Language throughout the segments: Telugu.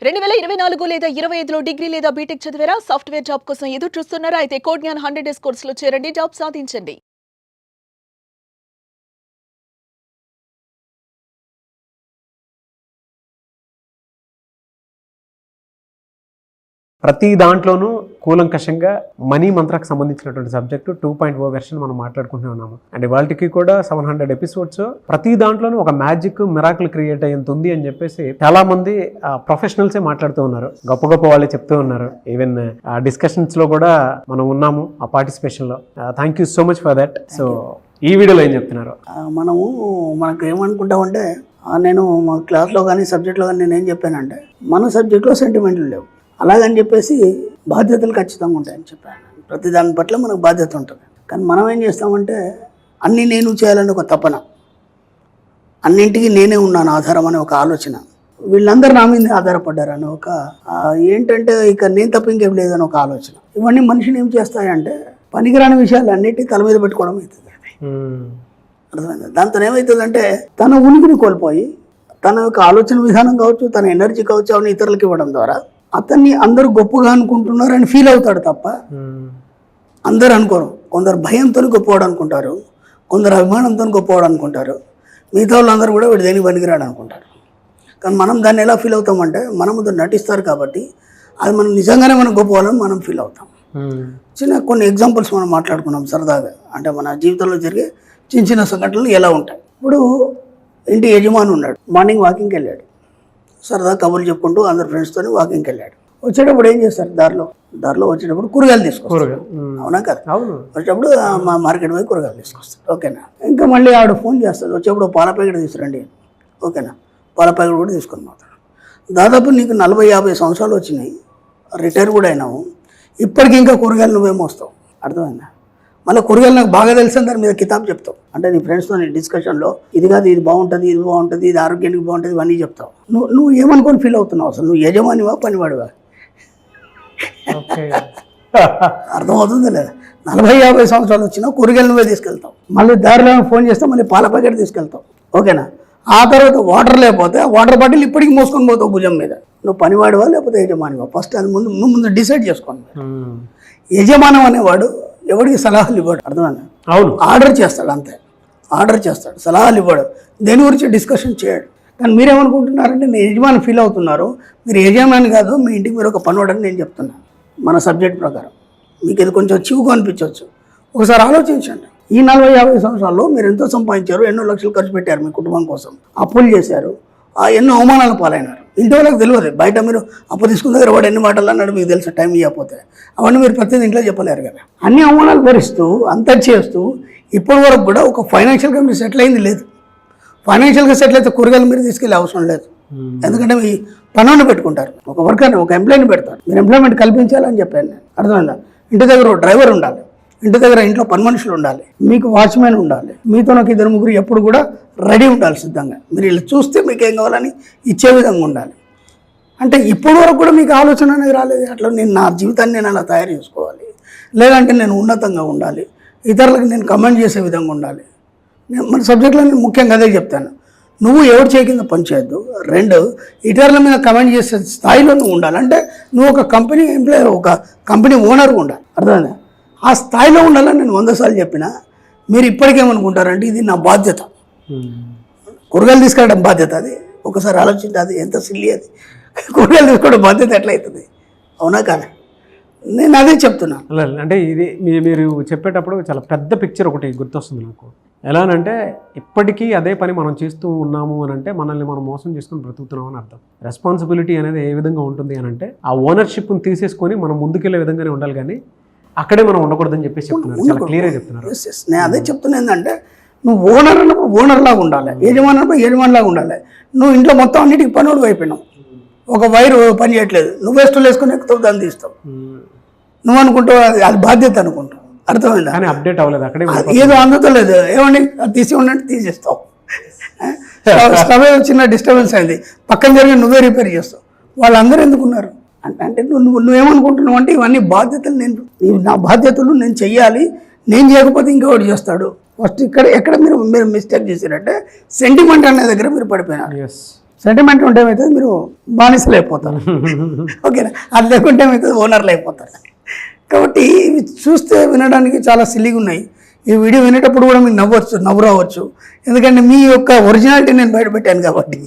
2024 లేదా 25లో డిగ్రీ లేదా బీటెక్ చదివారా? సాఫ్ట్‌వేర్ జాబ్ కోసం ఎదురు చూస్తున్నారా? అయితే కోడ్ జ్ఞాన్ 100 డేస్ కోర్సులో చేరండి, జాబ్ సాధించండి. ప్రతి దాంట్లోనూ కూలంకషంగా మనీ మంత్రకు సంబంధించినటువంటి సబ్జెక్టు 2.0 వెర్షన్ మనం మాట్లాడుకుంటూ ఉన్నాము. అండ్ వాళ్ళకి కూడా 700 ఎపిసోడ్స్, ప్రతి దాంట్లోనూ ఒక మ్యాజిక్ మిరాకిల్ క్రియేట్ అయ్యేంత ఉంది అని చెప్పేసి చాలా మంది ప్రొఫెషనల్సే మాట్లాడుతూ ఉన్నారు, గొప్ప గొప్ప వాళ్ళే చెప్తూ ఉన్నారు. ఈవెన్ డిస్కషన్స్ లో కూడా మనం ఉన్నాము ఆ పార్టిసిపేషన్ లో. Thank you so much for that. So ఈ వీడియోలో ఏం చెప్తున్నారు? మనకు ఏమనుకుంటామంటే, నేను మా క్లాస్లో కానీ సబ్జెక్ట్లో కానీ నేను ఏం చెప్పానంటే, మన సబ్జెక్ట్లో సెంటిమెంట్లు లేవు, అలాగని చెప్పేసి బాధ్యతలు ఖచ్చితంగా ఉంటాయని చెప్పాను. ప్రతి దాని పట్ల మనకు బాధ్యత ఉంటుంది. కానీ మనం ఏం చేస్తామంటే, అన్నీ నేను చేయాలని ఒక తపన, అన్నింటికి నేనే ఉన్నాను ఆధారం అనే ఒక ఆలోచన, వీళ్ళందరూ నా మీద ఆధారపడ్డారని ఒక ఏంటంటే ఇక నేను తప్ప ఇంకేం లేదని ఒక ఆలోచన, ఇవన్నీ మనిషిని ఏం చేస్తాయంటే పనికిరాని విషయాలు అన్నిటి తల మీద పెట్టుకోవడం అవుతుంది. అర్థమైంది? దాంతో ఏమవుతుందంటే తన ఉనికిని కోల్పోయి తన యొక్క ఆలోచన విధానం కావచ్చు, తన ఎనర్జీ కావచ్చు, అవన్నీ ఇతరులకు ఇవ్వడం ద్వారా అతన్ని అందరూ గొప్పగా అనుకుంటున్నారని ఫీల్ అవుతాడు తప్ప అందరూ అనుకోరు. కొందరు భయంతో గొప్పవాడు అనుకుంటారు, కొందరు అభిమానంతో గొప్పవాడు అనుకుంటారు, మిగతా వాళ్ళందరూ కూడా వీడు దేనికి పనికిరాడు అనుకుంటారు. కానీ మనం దాన్ని ఎలా ఫీల్ అవుతామంటే, మన ముందు నటిస్తారు కాబట్టి అది మనం నిజంగానే మనం గొప్పవాళ్ళని మనం ఫీల్ అవుతాం. చిన్న కొన్ని ఎగ్జాంపుల్స్ మనం మాట్లాడుకున్నాం సరదాగా, అంటే మన జీవితంలో జరిగే చిన్న చిన్న సంఘటనలు ఎలా ఉంటాయి. ఇప్పుడు ఇంటి యజమాని ఉన్నాడు, మార్నింగ్ వాకింగ్కి వెళ్ళాడు, సరదా కబుర్లు చెప్పుకుంటూ అందరు ఫ్రెండ్స్తో వాకింగ్కి వెళ్ళాడు. వచ్చేటప్పుడు ఏం చేస్తారు, దారిలో వచ్చేటప్పుడు కూరగాయలు తీసుకొస్తారు, అవునా కదా? వచ్చేటప్పుడు మా మార్కెట్ పోయి కూరగాయలు తీసుకొస్తారు, ఓకేనా? ఇంకా మళ్ళీ ఆవిడ ఫోన్ చేస్తారు, వచ్చేప్పుడు పాల ప్యాకెట్ తీసుకురండి, ఓకేనా? పాల ప్యాకెట్ కూడా తీసుకొని పోతాడు. దాదాపు నీకు 40-50 సంవత్సరాలు వచ్చినాయి, రిటైర్ కూడా అయినావు, ఇప్పటికి ఇంకా కూరగాయలు నువ్వేమో వస్తావు. అర్థమైందా? మళ్ళీ కూరగాయలు నాకు బాగా తెలిసిన దాని మీద కితాబ్ చెప్తావు, అంటే నీ ఫ్రెండ్స్తో నీ డిస్కషన్లో ఇది కాదు, ఇది బాగుంటుంది, ఇది బాగుంటుంది, ఇది ఆరోగ్యానికి బాగుంటుంది, ఇవన్నీ చెప్తావు. నువ్వు ఏమనుకొని ఫీల్ అవుతున్నావు? అసలు నువ్వు యజమానివా పనివాడివా? అర్థమవుతుందా లేదా? 40-50 సంవత్సరాలు వచ్చినా కూరగాయలు నువ్వే తీసుకెళ్తావు, మళ్ళీ దారిలో ఫోన్ చేస్తే మళ్ళీ పాల ప్యాకెట్ తీసుకెళ్తావు, ఓకేనా? ఆ తర్వాత వాటర్ లేకపోతే వాటర్ బాటిల్ ఇప్పటికీ మోసుకొని పోతావు భుజం మీద. నువ్వు పనివాడివా లేకపోతే యజమానివా? ఫస్ట్ అది ముందు డిసైడ్ చేసుకోండి. యజమానం అనేవాడు ఎవరికి సలహాలు ఇవ్వడు, అర్థమైందా? అవును, ఆర్డర్ చేస్తాడు, అంతే, ఆర్డర్ చేస్తాడు, సలహాలు ఇవ్వడు, దేని గురించి డిస్కషన్ చేయడు. కానీ మీరేమనుకుంటున్నారంటే నేను యజమాని ఫీల్ అవుతున్నారు, మీరు యజమాని కాదు, మీ ఇంటికి మీరు ఒక పనివాడని నేను చెప్తున్నాను. మన సబ్జెక్ట్ ప్రకారం మీకు ఇది కొంచెం చివుగా అనిపించవచ్చు, ఒకసారి ఆలోచించండి. ఈ 40-50 సంవత్సరాల్లో మీరు ఎంతో సంపాదించారు, ఎన్నో లక్షలు ఖర్చు పెట్టారు మీ కుటుంబం కోసం, అప్పులు చేశారు, ఎన్నో అవమానాలు పాలైనారు. ఇంటి వాళ్ళకి తెలియదు, బయట మీరు అప్పు తీసుకున్న దగ్గర వాడు ఎన్ని మాటలు అన్నాడు మీకు తెలుసు, టైం ఇవ్వకపోతే అవన్నీ మీరు ప్రతిదీ ఇంట్లో చెప్పలేరు కదా. అన్ని అవమానాలు భరిస్తూ అంతా చేస్తూ ఇప్పటి వరకు కూడా ఒక ఫైనాన్షియల్గా మీరు సెటిల్ అయింది లేదు. ఫైనాన్షియల్గా సెటిల్ అయితే కూరగాయలు మీరు తీసుకెళ్ళే అవసరం లేదు, ఎందుకంటే మీ పనులను పెట్టుకుంటారు, ఒక వర్కర్ని, ఒక ఎంప్లాయీని పెడతారు. మీరు ఎంప్లాయ్మెంట్ కల్పించాలని చెప్పాను నేను, అర్థమైందా? ఇంటి దగ్గర డ్రైవర్ ఉండాలి, ఇంటి దగ్గర ఇంట్లో పని మనుషులు ఉండాలి, మీకు వాచ్మెన్ ఉండాలి, మీతో నాకు 2-3 ఎప్పుడు కూడా రెడీ ఉండాలి సిద్ధంగా. మీరు ఇలా చూస్తే మీకు ఏం కావాలని ఇచ్చే విధంగా ఉండాలి. అంటే ఇప్పటి వరకు కూడా మీకు ఆలోచన అనేది రాలేదు, అట్లా నేను నా జీవితాన్ని నేను అలా తయారు చేసుకోవాలి, లేదంటే నేను ఉన్నతంగా ఉండాలి, ఇతరులకు నేను కమెంట్ చేసే విధంగా ఉండాలి. నేను మన సబ్జెక్ట్లో నేను ముఖ్యంగా అదే చెప్తాను, నువ్వు ఎవరు చేయ కింద పని చేయొద్దు, 2 ఇతరుల మీద కమెంట్ చేసే స్థాయిలో నువ్వు ఉండాలి. అంటే నువ్వు ఒక కంపెనీ ఎంప్లాయర్, ఒక కంపెనీ ఓనర్గా ఉండాలి, అర్థమైందా? ఆ స్థాయిలో ఉండాలని నేను 100 సార్లు చెప్పినా మీరు ఇప్పటికేమనుకుంటారంటే ఇది నా బాధ్యత, కూరగాయలు తీసుకెళ్ళడం బాధ్యత. అది ఒకసారి ఆలోచించి, అది ఎంత సిల్లీ, అది కూరగాయలు తీసుకోవడం బాధ్యత ఎట్లయితుంది, అవునా కానీ? నేను అదే చెప్తున్నా. అంటే ఇది మీరు చెప్పేటప్పుడు చాలా పెద్ద పిక్చర్ ఒకటి గుర్తొస్తుంది నాకు. ఎలానంటే ఇప్పటికీ అదే పని మనం చేస్తూ ఉన్నాము అని అంటే మనల్ని మనం మోసం చేసుకుని బ్రతుకుతున్నాం అని అర్థం. రెస్పాన్సిబిలిటీ అనేది ఏ విధంగా ఉంటుంది అని అంటే ఆ ఓనర్షిప్ని తీసేసుకొని మనం ముందుకెళ్ళే విధంగానే ఉండాలి, కానీ అక్కడే మనం ఉండకూడదని చెప్పేసి చెప్తున్నారు, చాలా క్లియర్గా చెప్తున్నారు. నేను అదే చెప్తున్నా, ఏంటంటే నువ్వు ఓనర్ అన్నప్పుడు ఓనర్లాగా ఉండాలి, యజమాని అన్నప్పుడు యజమానిలాగా ఉండాలి. నువ్వు ఇంట్లో మొత్తం అన్నిటికీ పనుడు అయిపోయినావు, ఒక వైరు పని చేయట్లేదు, నువ్వే స్టూల్ వేసుకుని ఎక్కుతావు, దాన్ని తీస్తావు, నువ్వు అనుకుంటావు అది బాధ్యత అనుకుంటావు, అర్థమైందా? కానీ అప్డేట్ అవ్వలేదు, అక్కడే ఏదో అందుతలేదు, ఏమండి అది తీసి ఉండంటే తీసేస్తావు. స్టవ్ చిన్న డిస్టర్బెన్స్ అయింది, పక్కన జరిగి నువ్వే రిపేర్ చేస్తావు, వాళ్ళందరూ ఎందుకున్నారు అంటే నువ్వేమనుకుంటున్నావు అంటే ఇవన్నీ బాధ్యతలు, నా బాధ్యతలు నేను చెయ్యాలి, నేను చేయకపోతే ఇంకొకటి చేస్తాడు. ఫస్ట్ ఎక్కడ మీరు మిస్టేక్ చేశారంటే సెంటిమెంట్ అనే దగ్గర మీరు పడిపోయినారు. సెంటిమెంట్ ఉంటే ఏమవుతుంది, మీరు బానిసలు అయిపోతారు. ఓకేనా? అది లేకుంటే ఏమవుతుంది, ఓనర్లు అయిపోతారు. కాబట్టి ఇవి చూస్తే వినడానికి చాలా సిల్లీగా ఉన్నాయి. ఈ వీడియో వినేటప్పుడు కూడా మీకు నవ్వు రావచ్చు, ఎందుకంటే మీ యొక్క ఒరిజినాలిటీ నేను బయటపెట్టాను కాబట్టి.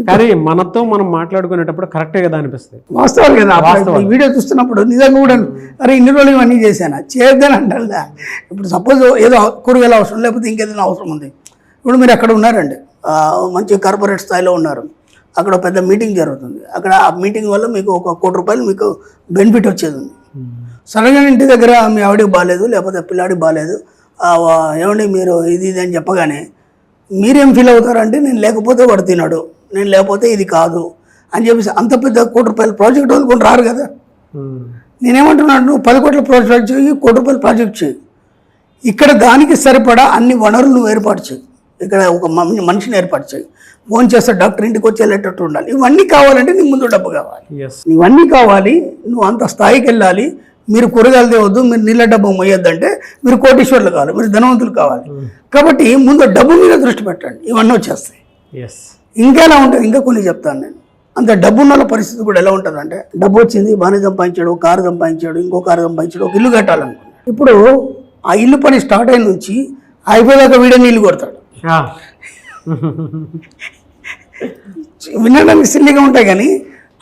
కానీ మనతో మనం మాట్లాడుకునేటప్పుడు కరెక్టే కదా అనిపిస్తుంది. వాస్తవాలు కదా, ఈ వీడియో చూస్తున్నప్పుడు నిజంగా కూడా అరే ఇన్ని రోజులు ఇవన్నీ చేశాను చేయొద్దని అంటారా. ఇప్పుడు సపోజ్ ఏదో కూరగాయల అవసరం లేకపోతే ఇంకేదైనా అవసరం ఉంది. ఇప్పుడు మీరు అక్కడ ఉన్నారండి, మంచి కార్పొరేట్ స్థాయిలో ఉన్నారు, అక్కడ పెద్ద మీటింగ్ జరుగుతుంది, అక్కడ ఆ మీటింగ్ వల్ల మీకు ₹1 కోటి మీకు బెనిఫిట్ వచ్చేది ఉంది. సడన్గా ఇంటి దగ్గర మీ ఆవిడకి బాగాలేదు లేకపోతే పిల్లాడికి బాగాలేదు, ఏమండి మీరు ఇది అని చెప్పగానే మీరేం ఫీల్ అవుతారంటే నేను లేకపోతే వాడు తినడు, నేను లేకపోతే ఇది కాదు అని చెప్పేసి అంత పెద్ద ₹1 కోటి ప్రాజెక్ట్ వదులుకొని రారు కదా. నేనేమంటున్నాను, నువ్వు 10 కోట్ల ప్రాజెక్ట్ చేయి, ₹1 కోటి ప్రాజెక్ట్ చేయి, ఇక్కడ దానికి సరిపడా అన్ని వనరులు నువ్వు ఏర్పాటు చేయి, ఇక్కడ ఒక మనిషిని ఏర్పాటు చేయి, ఫోన్ చేస్తే డాక్టర్ ఇంటికి వచ్చి వెళ్ళేటట్టు ఉండాలి. ఇవన్నీ కావాలంటే నీకు ముందు డబ్బు కావాలి, ఇవన్నీ కావాలి, నువ్వు అంత స్థాయికి వెళ్ళాలి. మీరు కూరగాయలు తేవద్దు, మీరు నీళ్ళ డబ్బు మొయ్యొద్దంటే మీరు కోటీశ్వర్లు కావాలి, మీరు ధనవంతులు కావాలి. కాబట్టి ముందు డబ్బు మీద దృష్టి పెట్టండి, ఇవన్నీ వచ్చేస్తాయి. ఇంకా ఎలా ఉంటుంది, ఇంకా కొన్ని చెప్తాను నేను. అంత డబ్బు ఉన్న పరిస్థితి కూడా ఎలా ఉంటుంది అంటే, డబ్బు వచ్చింది బాగానే సంపాదించాడు, కారు సంపాదించాడు, ఇంకో కారు సంపాదించాడు, ఒక ఇల్లు కట్టాలనుకున్నాడు. ఇప్పుడు ఆ ఇల్లు పని స్టార్ట్ అయిన నుంచి అయిపోయాక వీడే నీళ్ళు కొడతాడు. వినడానికి సిల్లిగా ఉంటాయి కానీ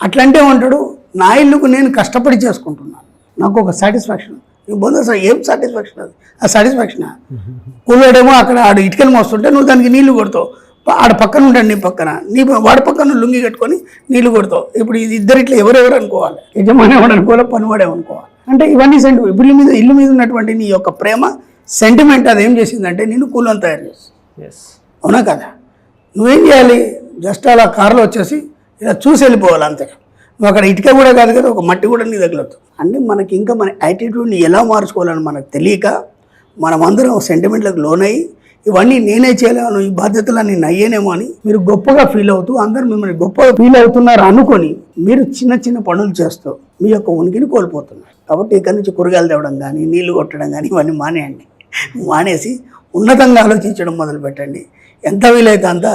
అట్లంటే ఉంటాడు, నా ఇల్లుకు నేను కష్టపడి చేసుకుంటున్నాను, నాకు ఒక సాటిస్ఫాక్షన్. నీ బొంద ఏం సాటిస్ఫాక్షన్ అది, ఆ సాటిస్ఫాక్షన్ కూలోడేమో అక్కడ ఆడు ఇటుకలు మోస్తుంటే నువ్వు దానికి నీళ్లు కొడతావు, ఆడ పక్కన ఉంటాడు నీ పక్కన, వాడి పక్కన లుంగి కట్టుకొని నీళ్లు కొడతావు. ఇప్పుడు ఇది ఇద్దరిట్లో ఎవరెవరు అనుకోవాలి, యజమాని ఎవడు అనుకోవాలి, పనివాడే అనుకోవాలి. అంటే ఇవన్నీ ఇప్పుడు ఇల్లు మీద ఉన్నటువంటి నీ యొక్క ప్రేమ సెంటిమెంట్ అది ఏం చేసిందంటే నేను కూలను తయారు చేస్తుంది. అవునా కదా? నువ్వేం చేయాలి, జస్ట్ అలా కారులో వచ్చేసి ఇలా చూసి వెళ్ళిపోవాలి అంతే. నువ్వు అక్కడ ఇటుక కూడా కాదు కదా, ఒక మట్టి కూడా నీ తగలదు. అంటే మనకి ఇంకా మన యాటిట్యూడ్ని ఎలా మార్చుకోవాలని మనకు తెలియక మనమందరం సెంటిమెంట్లకు లోనయ్యి ఇవన్నీ నేనే చేయలేను, ఈ బాధ్యతలన్నీ నయ్యేనేమో అని మీరు గొప్పగా ఫీల్ అవుతూ అందరూ మిమ్మల్ని గొప్పగా ఫీల్ అవుతున్నారు అనుకొని మీరు చిన్న చిన్న పనులు చేస్తూ మీ యొక్క ఉనికిని కోల్పోతున్నారు. కాబట్టి ఇక్కడి నుంచి కూరగాయలు తేవడం కానీ నీళ్లు కొట్టడం కానీ ఇవన్నీ మానేయండి. మానేసి ఉన్నతంగా ఆలోచించడం మొదలు పెట్టండి. ఎంత వీలైతే అంత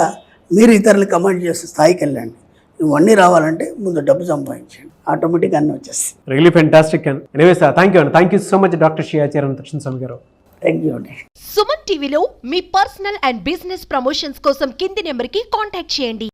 మీరు ఇతరులు కమెంట్ చేసే స్థాయికి వెళ్ళండి. ఇవన్నీ రావాలంటే ముందు డబ్బు సంపాదించండి, ఆటోమేటిక్గా అన్నీ వచ్చేస్తాయి. Really fantastic and anyway sir, thank you so much doctor Sriyacharya Darshan Swamy garu. Thank you అండి. సుమన్ టీవీలో మీ పర్సనల్ అండ్ బిజినెస్ ప్రమోషన్స్ కోసం కింది నెంబర్కి కాంటాక్ట్ చేయండి.